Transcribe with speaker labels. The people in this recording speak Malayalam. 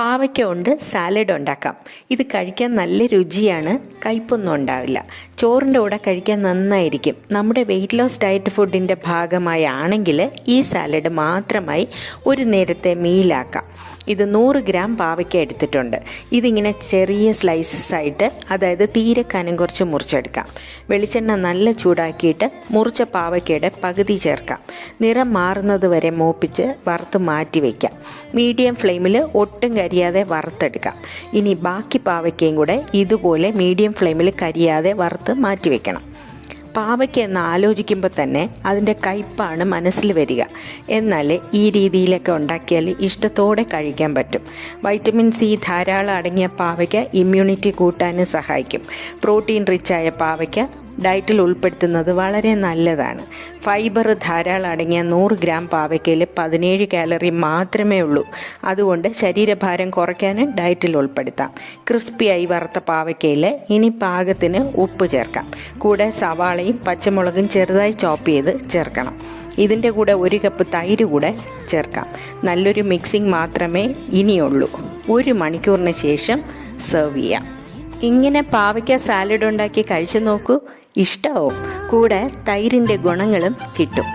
Speaker 1: പാവയ്ക്ക കൊണ്ട് സാലഡ് ഉണ്ടാക്കാം. ഇത് കഴിക്കാൻ നല്ല രുചിയാണ്, കയ്പൊന്നും ഉണ്ടാവില്ല. ചോറിൻ്റെ കൂടെ കഴിക്കാൻ നന്നായിരിക്കും. നമ്മുടെ വെയിറ്റ് ലോസ് ഡയറ്റ് ഫുഡിൻ്റെ ഭാഗമായാണെങ്കിൽ ഈ സാലഡ് മാത്രമായി ഒരു നേരത്തെ മീലാക്കാം. ഇത് 100 ഗ്രാം പാവയ്ക്ക എടുത്തിട്ടുണ്ട്. ഇതിങ്ങനെ ചെറിയ സ്ലൈസസ് ആയിട്ട്, അതായത് തീരെ കനം കുറച്ച് മുറിച്ചെടുക്കാം. വെളിച്ചെണ്ണ നല്ല ചൂടാക്കിയിട്ട് മുറിച്ച പാവയ്ക്കയുടെ പകുതി ചേർക്കാം. നിറം മാറുന്നത് വരെ മൂപ്പിച്ച് വറുത്ത് മാറ്റി വയ്ക്കാം. മീഡിയം ഫ്ലെയിമിൽ ഒട്ടും കരിയാതെ വറുത്തെടുക്കാം. ഇനി ബാക്കി പാവയ്ക്കയും കൂടെ ഇതുപോലെ മീഡിയം ഫ്ലെയിമിൽ കരിയാതെ വറുത്ത് മാറ്റി വയ്ക്കണം. പാവയ്ക്ക എന്ന് ആലോചിക്കുമ്പോൾ തന്നെ അതിൻ്റെ കയ്പ്പാണ് മനസ്സിൽ വരിക. എന്നാൽ ഈ രീതിയിലൊക്കെ ഉണ്ടാക്കിയാൽ ഇഷ്ടത്തോടെ കഴിക്കാൻ പറ്റും. വൈറ്റമിൻ സി ധാരാളം അടങ്ങിയ പാവയ്ക്ക ഇമ്മ്യൂണിറ്റി കൂട്ടാനും സഹായിക്കും. പ്രോട്ടീൻ റിച്ചായ പാവയ്ക്ക ഡയറ്റിൽ ഉൾപ്പെടുത്തുന്നത് വളരെ നല്ലതാണ്. ഫൈബർ ധാരാളം അടങ്ങിയ 100 ഗ്രാം പാവയ്ക്കയിൽ 17 കാലറി മാത്രമേ ഉള്ളൂ. അതുകൊണ്ട് ശരീരഭാരം കുറയ്ക്കാനും ഡയറ്റിൽ ഉൾപ്പെടുത്താം. ക്രിസ്പിയായി വറുത്ത പാവയ്ക്കയിൽ ഇനി പാകത്തിന് ഉപ്പ് ചേർക്കാം. കൂടെ സവാളയും പച്ചമുളകും ചെറുതായി ചോപ്പ് ചെയ്ത് ചേർക്കണം. ഇതിൻ്റെ കൂടെ 1 കപ്പ് തൈര് കൂടെ ചേർക്കാം. നല്ലൊരു മിക്സിംഗ് മാത്രമേ ഇനിയുള്ളൂ. 1 മണിക്കൂറിന് ശേഷം സെർവ് ചെയ്യാം. ഇങ്ങനെ പാവയ്ക്ക സാലഡ് ഉണ്ടാക്കി കഴിച്ചു നോക്കൂ, ഇഷ്ടമാവും. കൂടെ തൈരിൻ്റെ ഗുണങ്ങളും കിട്ടും.